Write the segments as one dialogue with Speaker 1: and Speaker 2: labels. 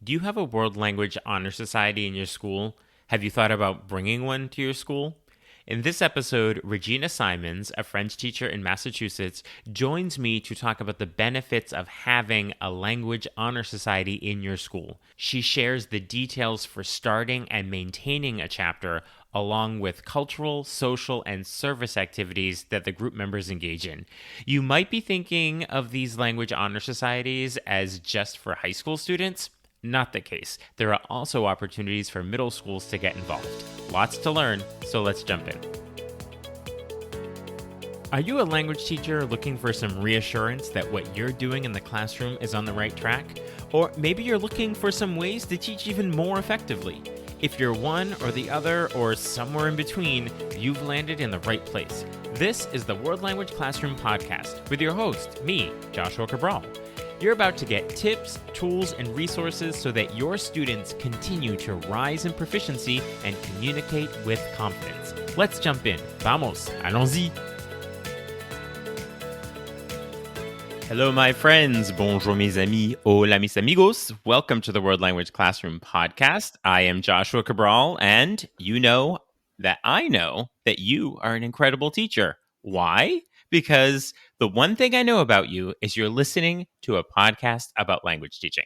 Speaker 1: Do you have a world language honor society in your school? Have you thought about bringing one to your school? In this episode, Regina Symonds, a French teacher in Massachusetts, joins me to talk about the benefits of having a language honor society in your school. She shares the details for starting and maintaining a chapter, along with cultural, social, and service activities that the group members engage in. You might be thinking of these language honor societies as just for high school students. Not the case. There are also opportunities for middle schools to get involved. Lots to learn, so let's jump in. Are you a language teacher looking for some reassurance that what you're doing in the classroom is on the right track? Or maybe you're looking for some ways to teach even more effectively. If you're one or the other or somewhere in between, you've landed in the right place. This is the World Language Classroom Podcast with your host, me, Joshua Cabral. You're about to get tips, tools, and resources so that your students continue to rise in proficiency and communicate with confidence. Let's jump in. Vamos, allons-y. Hello, my friends. Bonjour, mes amis. Hola, mis amigos. Welcome to the World Language Classroom Podcast. I am Joshua Cabral, and you know that I know that you are an incredible teacher. Why? Because the one thing I know about you is you're listening to a podcast about language teaching.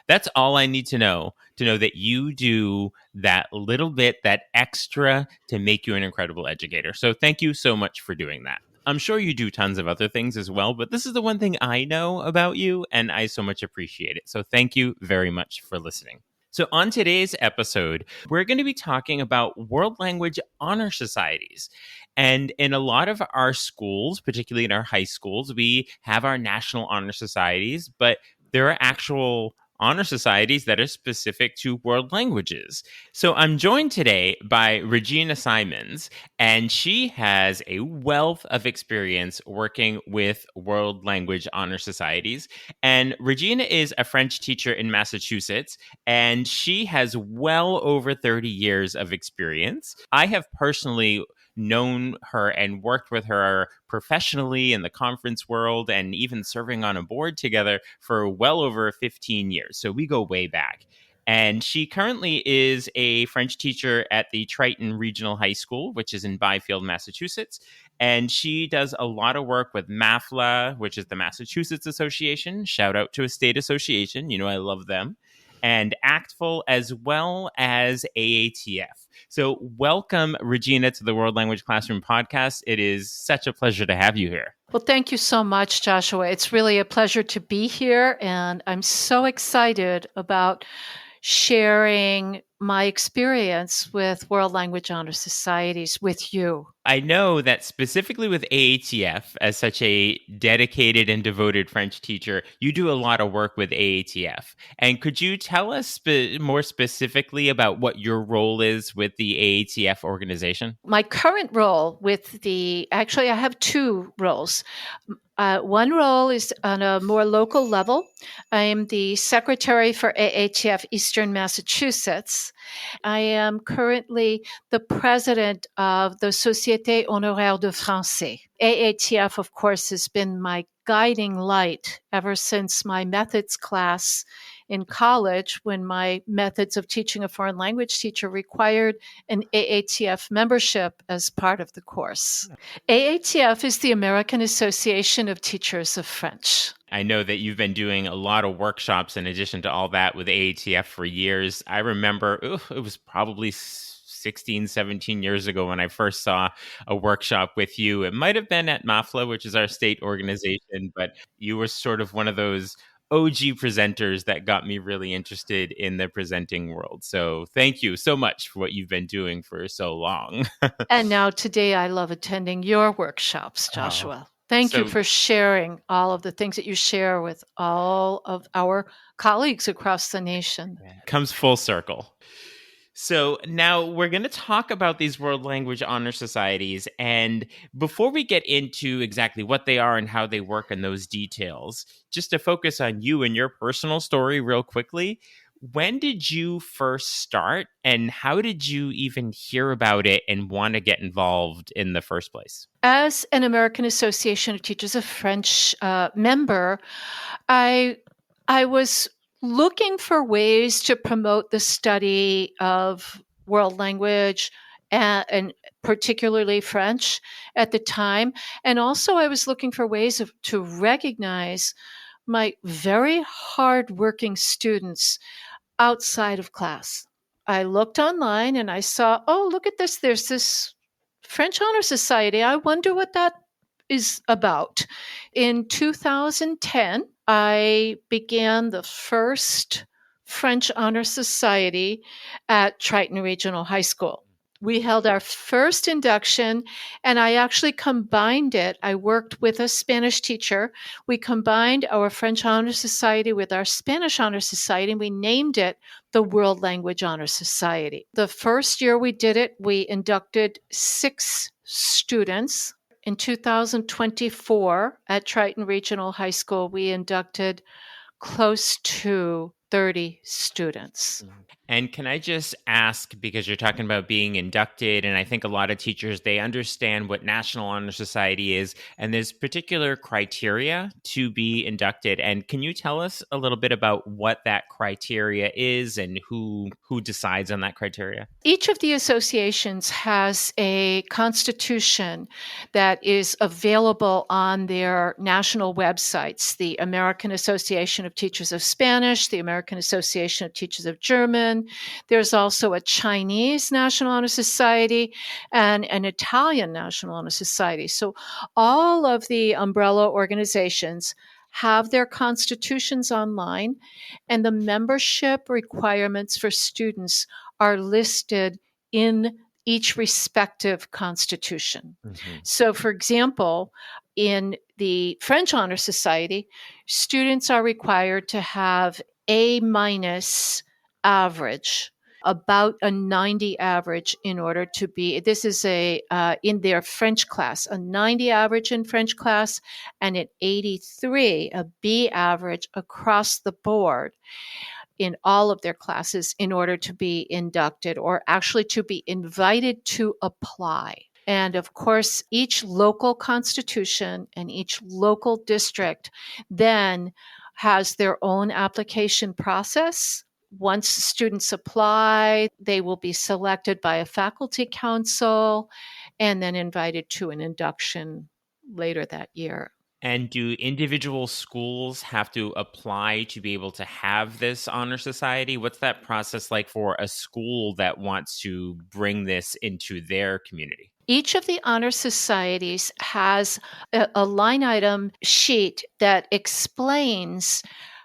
Speaker 1: That's all I need to know that you do that little bit, that extra to make you an incredible educator. So thank you so much for doing that. I'm sure you do tons of other things as well, but this is the one thing I know about you, and I so much appreciate it. So thank you very much for listening. So on today's episode, we're going to be talking about world language honor societies. And in a lot of our schools, particularly in our high schools, we have our national honor societies, but there are actual honor societies that are specific to world languages. So I'm joined today by Regina Symonds, and she has a wealth of experience working with world language honor societies. And Regina is a French teacher in Massachusetts, and she has well over 30 years of experience. I have personally known her and worked with her professionally in the conference world and even serving on a board together for well over 15 years. So we go way back. And she currently is a French teacher at the Triton Regional High School, which is in Byfield, Massachusetts. And she does a lot of work with MAFLA, which is the Massachusetts Association. Shout out to a state association. You know, I love them. And ACTFL, as well as AATF. So welcome, Regina, to the World Language Classroom Podcast. It is such a pleasure to have you here.
Speaker 2: Well, thank you so much, Joshua. It's really a pleasure to be here, and I'm so excited about sharing my experience with World Language Honor Societies with you.
Speaker 1: I know that specifically with AATF, as such a dedicated and devoted French teacher, you do a lot of work with AATF. And could you tell us more specifically about what your role is with the AATF organization?
Speaker 2: My current role actually, I have two roles. One role is on a more local level. I am the secretary for AATF Eastern Massachusetts. I am currently the president of the Société Honoraire de Français. AATF, of course, has been my guiding light ever since my methods class in college, when my methods of teaching a foreign language teacher required an AATF membership as part of the course. AATF is the American Association of Teachers of French.
Speaker 1: I know that you've been doing a lot of workshops in addition to all that with AATF for years. I remember it was probably 16, 17 years ago when I first saw a workshop with you. It might have been at MAFLA, which is our state organization, but you were sort of one of those OG presenters that got me really interested in the presenting world. So thank you so much for what you've been doing for so long.
Speaker 2: And now today I love attending your workshops, Joshua. Thank you for sharing all of the things that you share with all of our colleagues across the nation.
Speaker 1: It comes full circle. So now we're going to talk about these world language honor societies. And before we get into exactly what they are and how they work and those details, just to focus on you and your personal story real quickly, when did you first start and how did you even hear about it and want to get involved in the first place?
Speaker 2: As an American Association of Teachers of French member, I was looking for ways to promote the study of world language and particularly French at the time. And also, I was looking for ways to recognize my very hardworking students outside of class. I looked online and I saw, oh, look at this. There's this French Honor Society. I wonder what that is about. In 2010, I began the first French Honor Society at Triton Regional High School. We held our first induction, and I actually combined it. I worked with a Spanish teacher. We combined our French Honor Society with our Spanish Honor Society, and we named it the World Language Honor Society. The first year we did it, we inducted 6 students. In 2024, at Triton Regional High School, we inducted close to 30 students.
Speaker 1: And can I just ask, because you're talking about being inducted, and I think a lot of teachers, they understand what National Honor Society is, and there's particular criteria to be inducted. And can you tell us a little bit about what that criteria is and who decides on that criteria?
Speaker 2: Each of the associations has a constitution that is available on their national websites. The American Association of Teachers of Spanish, the American Association of Teachers of German. There's also a Chinese National Honor Society and an Italian National Honor Society. So all of the umbrella organizations have their constitutions online, and the membership requirements for students are listed in each respective constitution. Mm-hmm. So, for example, in the French Honor Society, students are required to have A minus average, about a 90 average in order to be, this is in their French class, a 90 average in French class and an 83, a B average across the board in all of their classes in order to be inducted or actually to be invited to apply. And of course, each local constitution and each local district then has their own application process. Once students apply, they will be selected by a faculty council and then invited to an induction later that year.
Speaker 1: And do individual schools have to apply to be able to have this honor society? What's that process like for a school that wants to bring this into their community?
Speaker 2: Each of the honor societies has a line item sheet that explains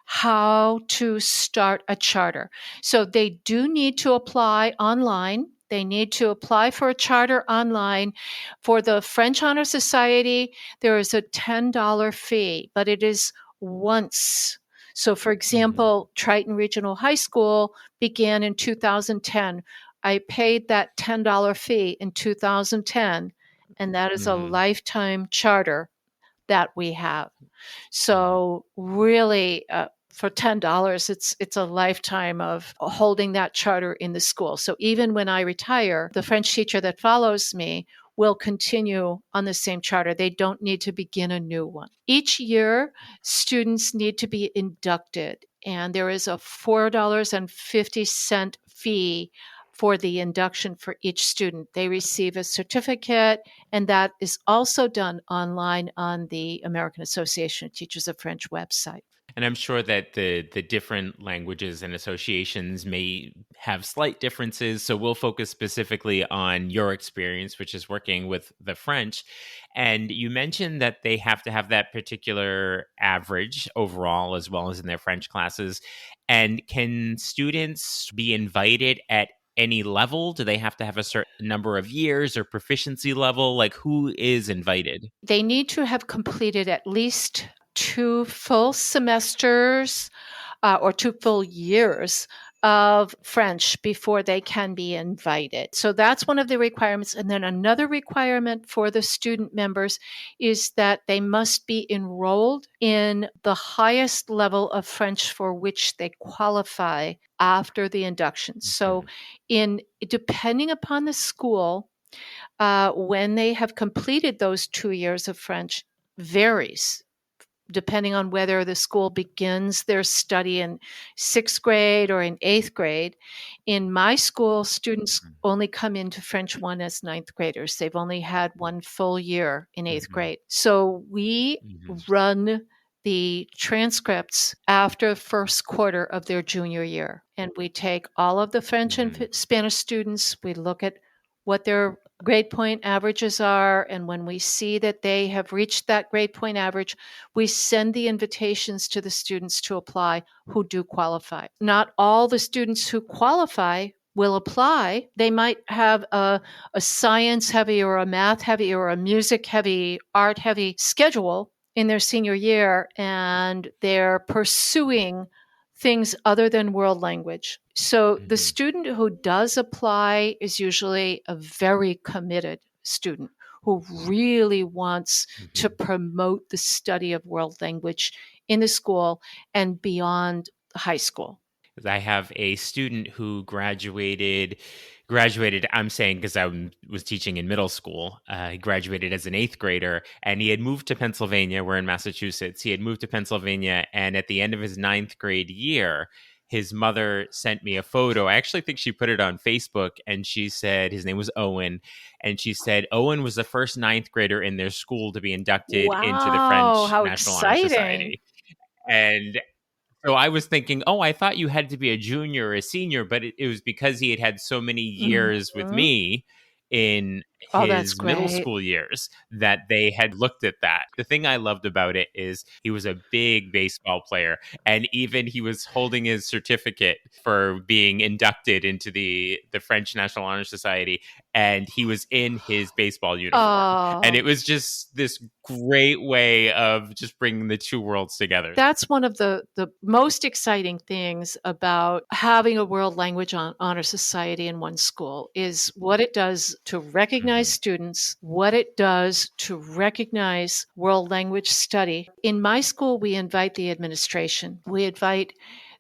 Speaker 2: how to start a charter. So they do need to apply online. They need to apply for a charter online. For the French Honor Society, there is a $10 fee, but it is once. So, for example, Triton Regional High School began in 2010. I paid that $10 fee in 2010, and that is a lifetime charter that we have. So really, for $10, it's a lifetime of holding that charter in the school. So even when I retire, the French teacher that follows me will continue on the same charter. They don't need to begin a new one. Each year, students need to be inducted, and there is a $4.50 fee for the induction for each student. They receive a certificate, and that is also done online on the American Association of Teachers of French website.
Speaker 1: And I'm sure that the different languages and associations may have slight differences. So we'll focus specifically on your experience, which is working with the French. And you mentioned that they have to have that particular average overall, as well as in their French classes. And can students be invited at any level? Do they have to have a certain number of years or proficiency level? Like, who is invited?
Speaker 2: They need to have completed at least 2 full semesters or 2 full years of French before they can be invited. So that's one of the requirements. And then another requirement for the student members is that they must be enrolled in the highest level of French for which they qualify after the induction. So depending upon the school, when they have completed those 2 years of French varies depending on whether the school begins their study in sixth grade or in eighth grade. In my school, students only come into French 1 as ninth graders. They've only had one full year in eighth
Speaker 1: Mhm.
Speaker 2: grade. So we
Speaker 1: Mhm.
Speaker 2: run the transcripts after the first quarter of their junior year. And we take all of the French and
Speaker 1: Mhm.
Speaker 2: Spanish students, we look at what their grade point averages are. And when we see that they have reached that grade point average, we send the invitations to the students to apply who do qualify. Not all the students who qualify will apply. They might have a science heavy or a math heavy or a music heavy, art heavy schedule in their senior year, and they're pursuing things other than world language. So the
Speaker 1: Mhm.
Speaker 2: student who does apply is usually a very committed student who really wants to
Speaker 1: Mhm.
Speaker 2: promote the study of world language in the school and beyond high school.
Speaker 1: I have a student who graduated, I'm saying because was teaching in middle school. He graduated as an eighth grader, and he had moved to Pennsylvania. We're in Massachusetts. He had moved to Pennsylvania, and at the end of his ninth grade year, his mother sent me a photo. I actually think she put it on Facebook, and she said his name was Owen, and she said Owen was the first ninth grader in their school to be inducted into the
Speaker 2: Wow,
Speaker 1: French
Speaker 2: how
Speaker 1: National Honor
Speaker 2: exciting!
Speaker 1: Society. And so I was thinking, oh, I thought you had to be a junior or a senior, but it was because he had had so many years with
Speaker 2: Mhm.
Speaker 1: me in
Speaker 2: Oh, that's
Speaker 1: his middle
Speaker 2: great.
Speaker 1: school years that they had looked at that. The thing I loved about it is he was a big baseball player, and even he was holding his certificate for being inducted into the French National Honor Society, and he was in his baseball uniform. And
Speaker 2: Oh,
Speaker 1: it was just this great way of just bringing the two worlds together.
Speaker 2: that's one of the most exciting things about having a world language honor society in one school is what it does to recognize
Speaker 1: Mhm.
Speaker 2: students, what it does to recognize world language study. In my school, we invite the administration. We invite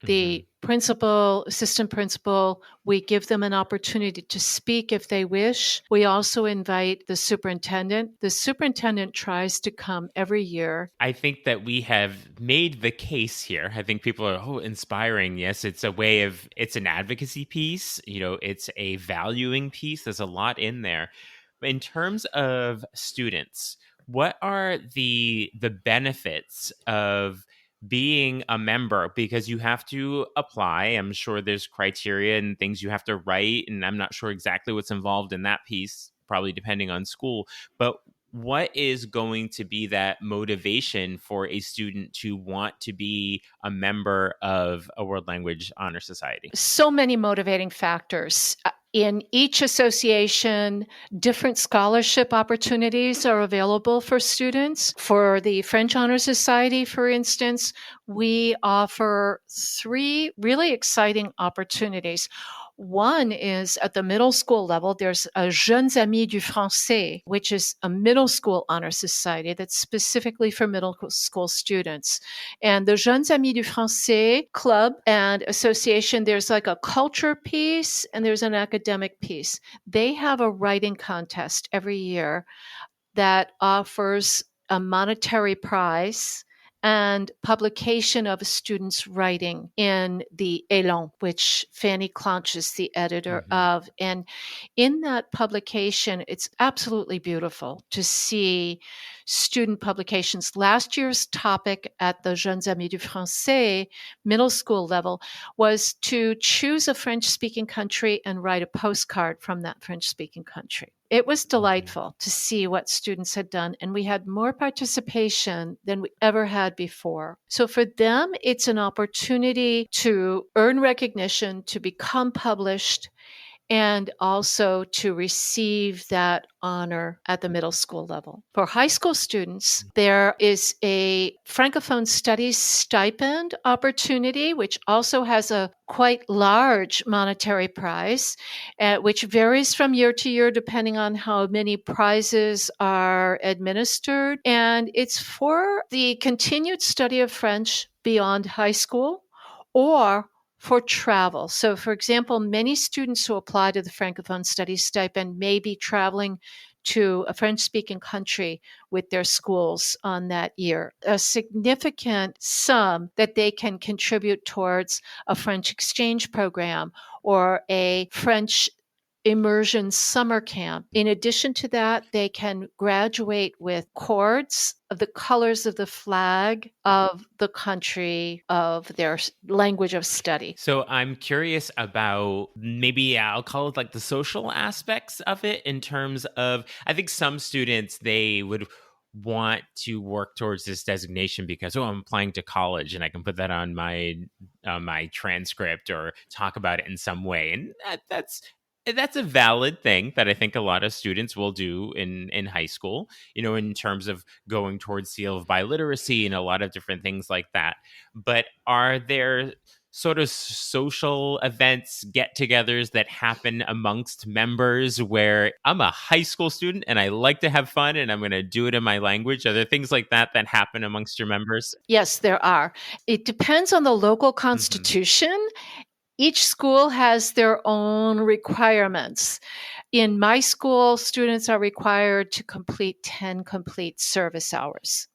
Speaker 1: Mhm.
Speaker 2: the principal, assistant principal. We give them an opportunity to speak if they wish. We also invite the superintendent. The superintendent tries to come every year.
Speaker 1: I think that we have made the case here. I think people are, oh, inspiring. Yes, it's a way of, it's an advocacy piece. It's a valuing piece. There's a lot in there. In terms of students, what are the benefits of being a member? Because you have to apply. I'm sure there's criteria and things you have to write, and I'm not sure exactly what's involved in that piece, probably depending on school. But what is going to be that motivation for a student to want to be a member of a world language honor society?
Speaker 2: So many motivating factors. In each association, different scholarship opportunities are available for students. For the French Honor Society, for instance, we offer three really exciting opportunities. One is at the middle school level, there's a Jeunes Amis du Français, which is a middle school honor society that's specifically for middle school students. And the Jeunes Amis du Français club and association, there's like a culture piece and there's an academic piece. They have a writing contest every year that offers a monetary prize and publication of a student's writing in the Elan, which Fanny Clonch is the editor
Speaker 1: Hmm.
Speaker 2: of. And in that publication, it's absolutely beautiful to see student publications. Last year's topic at the Jeunes Amis du Français middle school level was to choose a French speaking country and write a postcard from that French speaking country. It was
Speaker 1: Hmm.
Speaker 2: delightful to see what students had done, and we had more participation than we ever had before. So for them, it's an opportunity to earn recognition, to become published, and also to receive that honor at the middle school level. For high school students, there is a Francophone Studies stipend opportunity, which also has a quite large monetary prize, which varies from year to year depending on how many prizes are administered. And it's for the continued study of French beyond high school or for travel. So, for example, many students who apply to the Francophone Studies stipend may be traveling to a French-speaking country with their schools on that year, a significant sum that they can contribute towards a French exchange program or a French immersion summer camp. In addition to that, they can graduate with cords of the colors of the flag of the country of their language of study.
Speaker 1: So I'm curious about, maybe I'll call it like the social aspects of it, in terms of, I think some students, they would want to work towards this designation because, oh, I'm applying to college and I can put that on my transcript or talk about it in some way. And that's a valid thing that I think a lot of students will do in high school, in terms of going towards seal of biliteracy and a lot of different things like that. But are there sort of social events, get-togethers that happen amongst members where I'm a high school student and I like to have fun and I'm going to do it in my language? Are there things like that that happen amongst your members?
Speaker 2: Yes, there are. It depends on the local constitution. Each school has their own requirements. In my school, students are required to complete 10 complete service hours.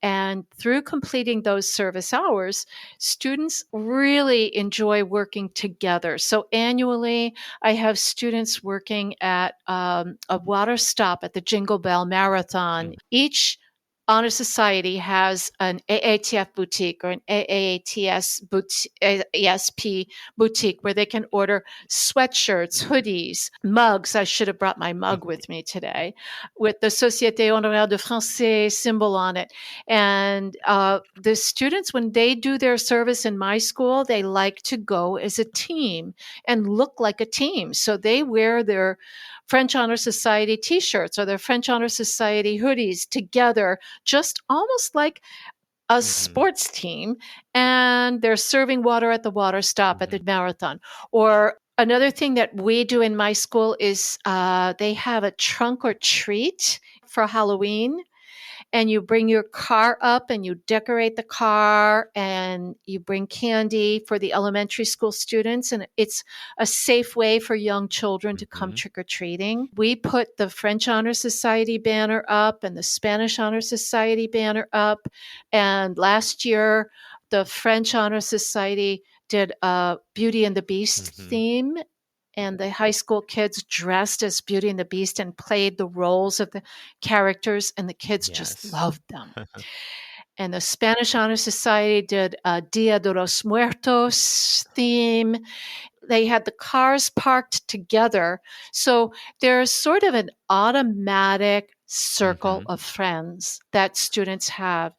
Speaker 2: And through completing those service hours, students really enjoy working together. So annually, I have students working at a water stop at the Jingle Bell Marathon. Each honor society has an AATF boutique or an AATS boutique, ASP boutique where they can order sweatshirts, hoodies, mugs. I should have brought my mug with me today with the Société Honoraire de Français symbol on it. And the students, when they do their service in my school, they like to go as a team and look like a team. So they wear their French Honor Society t-shirts or their French Honor Society hoodies together, just almost like a sports team. And they're serving water at the water stop at the marathon. Or another thing that we do in my school is they have a trunk or treat for Halloween. And you bring your car up and you decorate the car and you bring candy for the elementary school students. And it's a safe way for young children to come trick-or-treating. We put the French Honor Society banner up and the Spanish Honor Society banner up. And last year, the French Honor Society did a Beauty and the Beast theme. And the high school kids dressed as Beauty and the Beast and played the roles of the characters, and the kids just loved them. And the Spanish Honor Society did a Dia de los Muertos theme. They had the cars parked together. So there's sort of an automatic circle of friends that students have.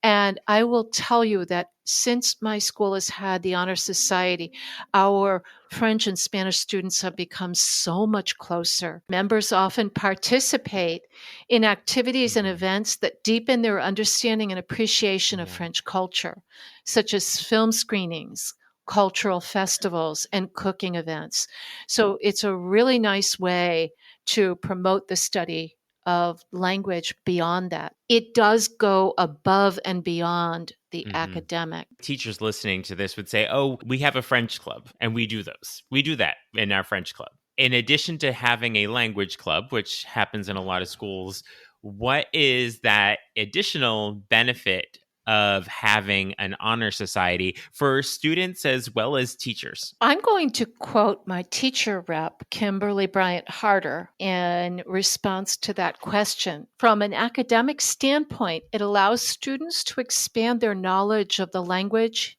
Speaker 2: And I will tell you that since my school has had the Honor Society, our French and Spanish students have become so much closer. Members often participate in activities and events that deepen their understanding and appreciation of French culture, such as film screenings, cultural festivals, and cooking events. So it's a really nice way to promote the study of language beyond that. It does go above and beyond the academic.
Speaker 1: Teachers listening to this would say, oh, we have a French club and we do those. We do that in our French club. In addition to having a language club, which happens in a lot of schools, what is that additional benefit of having an honor society for students as well as teachers?
Speaker 2: I'm going to quote my teacher rep, Kimberly Bryant Harder, in response to that question. From an academic standpoint, it allows students to expand their knowledge of the language,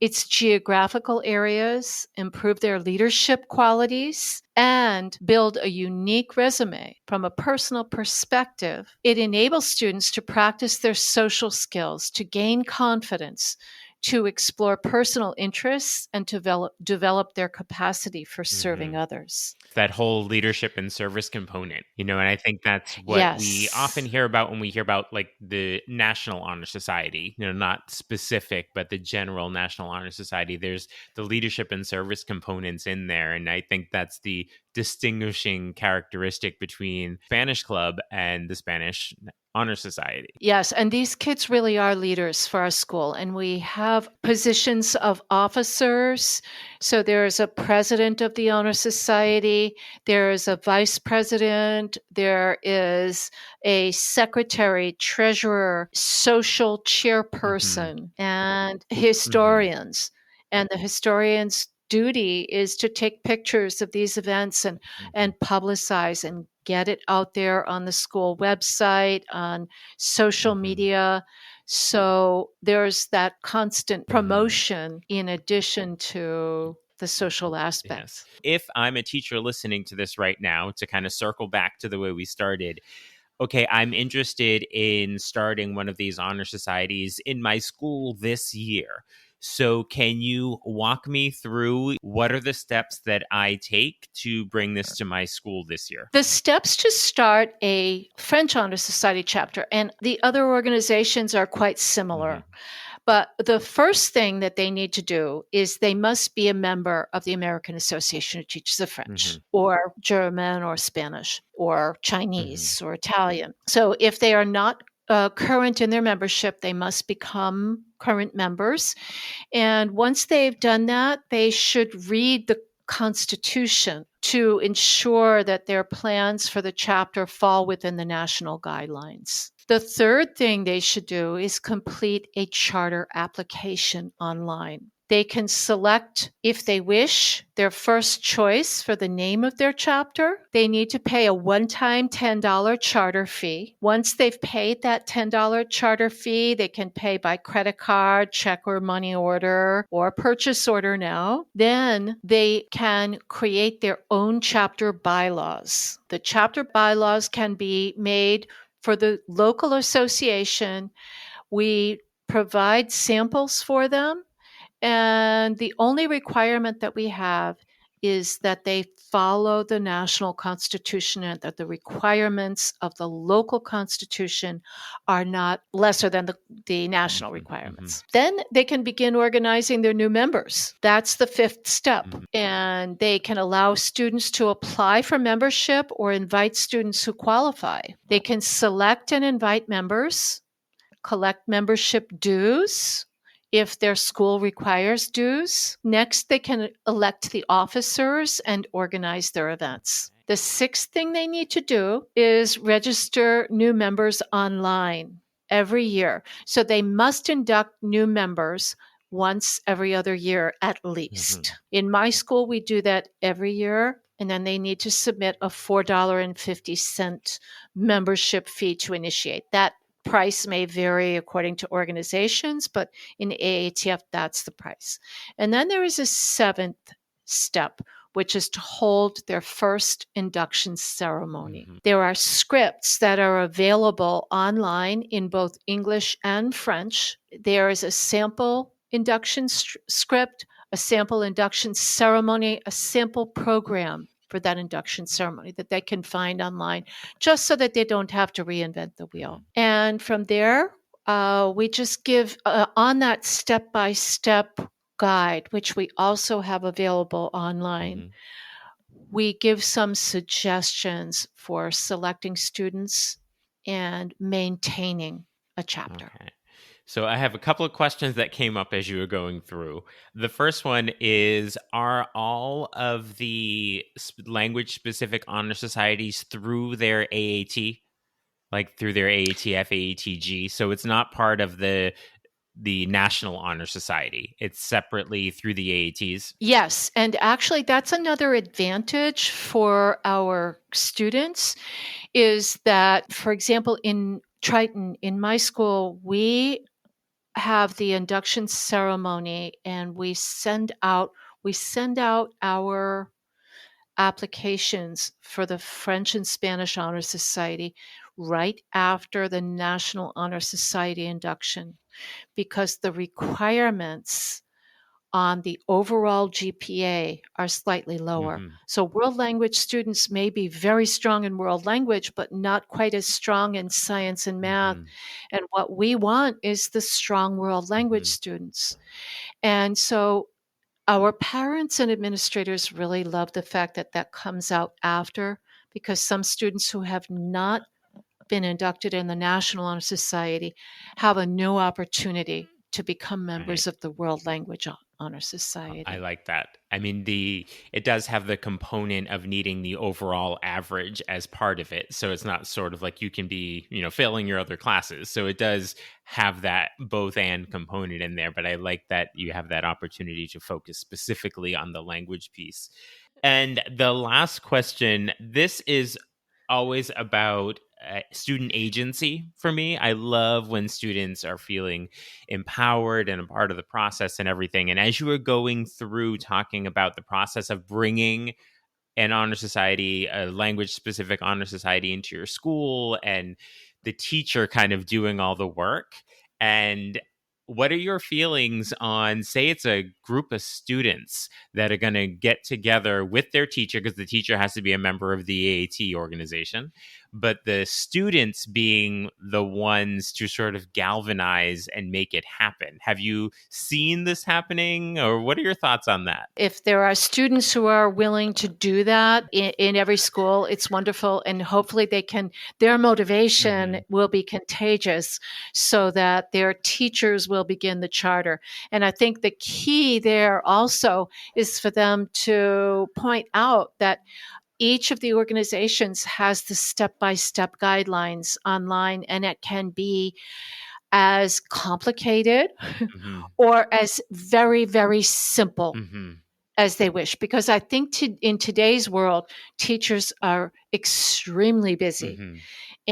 Speaker 2: its geographical areas, improve their leadership qualities, and build a unique resume. From a personal perspective, it enables students to practice their social skills, to gain confidence, to explore personal interests, and to develop their capacity for serving others.
Speaker 1: That whole leadership and service component, and I think that's what we often hear about when we hear about like the National Honor Society, not specific, but the general National Honor Society. There's the leadership and service components in there. And I think that's the distinguishing characteristic between Spanish Club and the Spanish honor society.
Speaker 2: Yes, and these kids really are leaders for our school. And we have positions of officers. So there's a president of the Honor Society, there's a vice president, there is a secretary, treasurer, social chairperson, and historians. And the historians' duty is to take pictures of these events and publicize and get it out there on the school website, on social media. So there's that constant promotion in addition to the social aspects.
Speaker 1: Yes. If I'm a teacher listening to this right now, to kind of circle back to the way we started, okay, I'm interested in starting one of these honor societies in my school this year. So can you walk me through what are the steps that I take to bring this to my school this year?
Speaker 2: The steps to start a French Honor Society chapter, and the other organizations are quite similar. But the first thing that they need to do is they must be a member of the American Association of Teachers of French, or German, or Spanish, or Chinese, or Italian. So if they are not current in their membership, they must become current members. And once they've done that, they should read the Constitution to ensure that their plans for the chapter fall within the national guidelines. The third thing they should do is complete a charter application online. They can select, if they wish, their first choice for the name of their chapter. They need to pay a one-time $10 charter fee. Once they've paid that $10 charter fee, they can pay by credit card, check or money order, or purchase order now. Then they can create their own chapter bylaws. The chapter bylaws can be made for the local association. We provide samples for them. And the only requirement that we have is that they follow the national constitution and that the requirements of the local constitution are not lesser than the national requirements. Then they can begin organizing their new members. That's the fifth step. And they can allow students to apply for membership or invite students who qualify. They can select and invite members, collect membership dues if their school requires dues. Next, they can elect the officers and organize their events. The sixth thing they need to do is register new members online every year. So they must induct new members once every other year at least. In my school, we do that every year. And then they need to submit a $4.50 membership fee to initiate. That price may vary according to organizations, but in AATF, that's the price. And then there is a seventh step, which is to hold their first induction ceremony. There are scripts that are available online in both English and French. There is a sample induction script, a sample induction ceremony, a sample program for that induction ceremony that they can find online, just so that they don't have to reinvent the wheel. And from there, we just give on that step-by-step guide, which we also have available online. We give some suggestions for selecting students and maintaining a chapter.
Speaker 1: Okay. So I have a couple of questions that came up as you were going through. The first one is, are all of the language-specific honor societies through their AAT, like through their AATF, AATG? So it's not part of the National Honor Society. It's separately through the AATs?
Speaker 2: Yes, and actually that's another advantage for our students is that, for example, in Triton, in my school, we have the induction ceremony and we send out our applications for the French and Spanish Honor Society right after the National Honor Society induction, because the requirements on the overall GPA are slightly lower. So world language students may be very strong in world language, but not quite as strong in science and math. And what we want is the strong world language students. And so our parents and administrators really love the fact that that comes out after, because some students who have not been inducted in the National Honor Society have a new opportunity to become members
Speaker 1: Right.
Speaker 2: of the World Language Honor
Speaker 1: I
Speaker 2: Society.
Speaker 1: like that. I mean, it does have the component of needing the overall average as part of it. So it's not sort of like you can be, failing your other classes. So it does have that both and component in there. But I like that you have that opportunity to focus specifically on the language piece. And the last question, this is always about student agency for me. I love when students are feeling empowered and a part of the process and everything. And as you were going through talking about the process of bringing an honor society, a language specific honor society into your school, and the teacher kind of doing all the work. And what are your feelings on, say, it's a group of students that are going to get together with their teacher, because the teacher has to be a member of the AAT organization, but the students being the ones to sort of galvanize and make it happen? Have you seen this happening, or what are your thoughts on that?
Speaker 2: If there are students who are willing to do that in every school, it's wonderful. And hopefully their motivation will be contagious so that their teachers will begin the charter. And I think the key there also is for them to point out that each of the organizations has the step-by-step guidelines online, and it can be as complicated
Speaker 1: Mm-hmm.
Speaker 2: or as very, very simple
Speaker 1: Mm-hmm.
Speaker 2: as they wish. Because I think in today's world, teachers are extremely busy.
Speaker 1: Mm-hmm.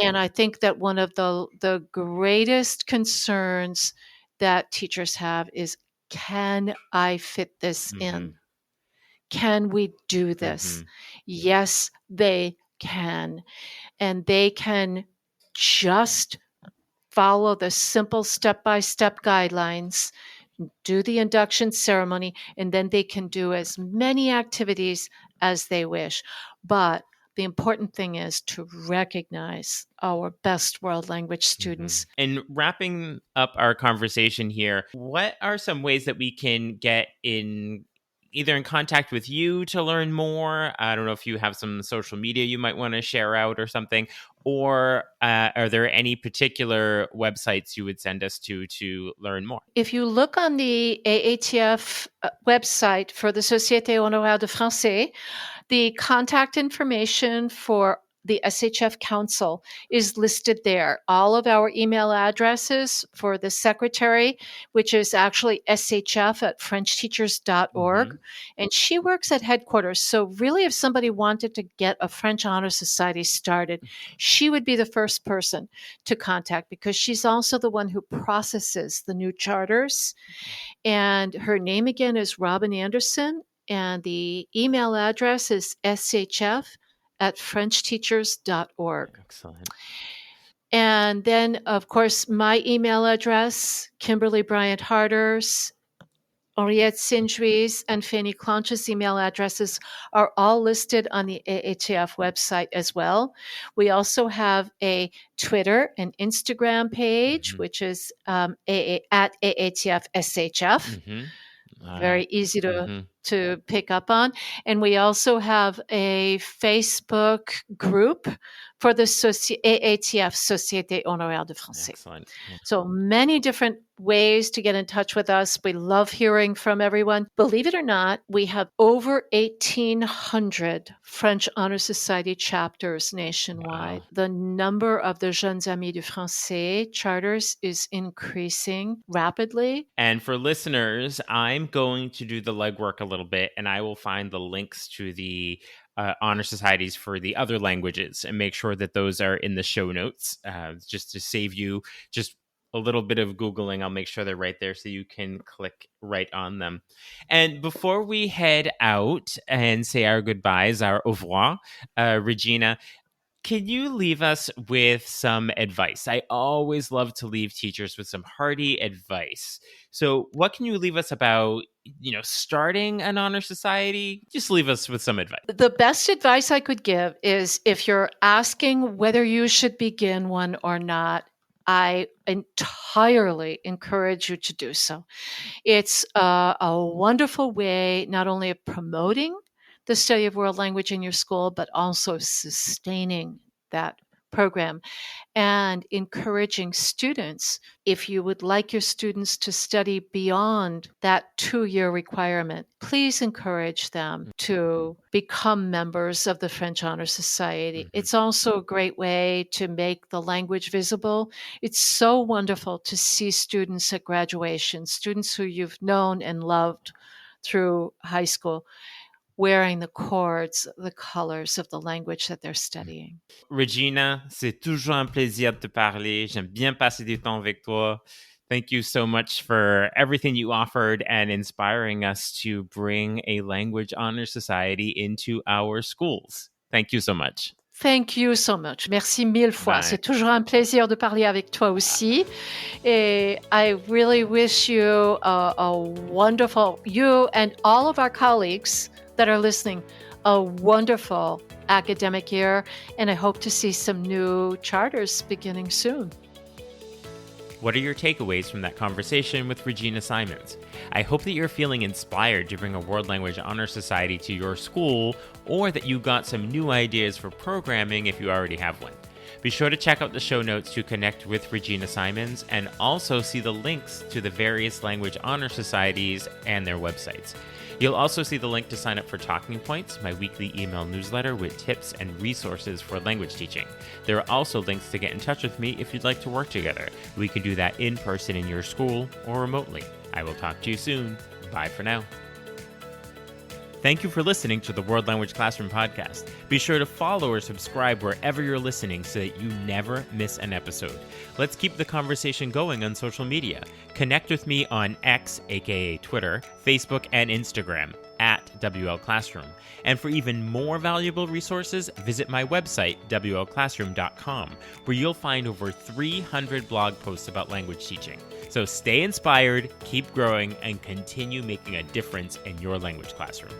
Speaker 2: And I think that one of the greatest concerns that teachers have is, can I fit this
Speaker 1: Mm-hmm.
Speaker 2: in? Can we do
Speaker 1: Mm-hmm.
Speaker 2: this? Yes, they can. And they can just follow the simple step by step guidelines, do the induction ceremony, and then they can do as many activities as they wish. But the important thing is to recognize our best world language
Speaker 1: Mm-hmm.
Speaker 2: students.
Speaker 1: And wrapping up our conversation here, what are some ways that we can get either in contact with you to learn more? I don't know if you have some social media you might want to share out or something, or are there any particular websites you would send us to learn more?
Speaker 2: If you look on the AATF website for the Société Honoraire de Français, the contact information for the SHF Council is listed there. All of our email addresses for the secretary, which is actually shf at frenchteachers.org.
Speaker 1: Mm-hmm.
Speaker 2: And she works at headquarters. So, really, if somebody wanted to get a French Honor Society started, she would be the first person to contact, because she's also the one who processes the new charters. And her name again is Robin Anderson. And the email address is shf at frenchteachers.org.
Speaker 1: Excellent.
Speaker 2: And then, of course, my email address, Kimberly Bryant Harder's, Henriette Sinjui's, and Fanny Clonch's email addresses are all listed on the AATF website as well. We also have a Twitter and Instagram page,
Speaker 1: Mm-hmm.
Speaker 2: which is at AATF SHF.
Speaker 1: Mm-hmm.
Speaker 2: Very easy
Speaker 1: mm-hmm.
Speaker 2: to pick up on. And we also have a Facebook group for the AATF, Société Honoraire de Français.
Speaker 1: Excellent.
Speaker 2: So many different ways to get in touch with us. We love hearing from everyone. Believe it or not, we have over 1,800 French Honor Society chapters nationwide.
Speaker 1: Wow.
Speaker 2: The number of the Jeunes Amis du Français charters is increasing rapidly.
Speaker 1: And for listeners, I'm going to do the legwork a little bit, and I will find the links to the honor societies for the other languages and make sure that those are in the show notes, just to save you just a little bit of Googling. I'll make sure they're right there so you can click right on them. And before we head out and say our goodbyes, our au revoir, Regina, can you leave us with some advice? I always love to leave teachers with some hearty advice. So, what can you leave us about, starting an honor society? Just leave us with some advice.
Speaker 2: The best advice I could give is, if you're asking whether you should begin one or not, I entirely encourage you to do so. It's a wonderful way not only of promoting the study of world language in your school, but also sustaining that program, and encouraging students, if you would like your students to study beyond that 2-year requirement, please encourage them to become members of the French Honor Society.
Speaker 1: Mhm.
Speaker 2: It's also a great way to make the language visible. It's so wonderful to see students at graduation, students who you've known and loved through high school, wearing the chords, the colors of the language that they're studying.
Speaker 1: Regina, c'est toujours un plaisir de te parler. J'aime bien passer du temps avec toi. Thank you so much for everything you offered and inspiring us to bring a language honor society into our schools. Thank you so much.
Speaker 2: Thank you so much. Merci mille fois.
Speaker 1: Bye.
Speaker 2: C'est toujours un plaisir de parler avec toi aussi. Et I really wish you a wonderful, you and all of our colleagues that are listening, a wonderful academic year. And I hope to see some new charters beginning soon.
Speaker 1: What are your takeaways from that conversation with Regina Symonds? I hope that you're feeling inspired to bring a World Language Honor Society to your school, or that you got some new ideas for programming if you already have one. Be sure to check out the show notes to connect with Regina Symonds and also see the links to the various language honor societies and their websites. You'll also see the link to sign up for Talking Points, my weekly email newsletter with tips and resources for language teaching. There are also links to get in touch with me if you'd like to work together. We can do that in person in your school or remotely. I will talk to you soon. Bye for now. Thank you for listening to the World Language Classroom podcast. Be sure to follow or subscribe wherever you're listening so that you never miss an episode. Let's keep the conversation going on social media. Connect with me on X, aka Twitter, Facebook, and Instagram at WL Classroom. And for even more valuable resources, visit my website, WLClassroom.com, where you'll find over 300 blog posts about language teaching. So stay inspired, keep growing, and continue making a difference in your language classroom.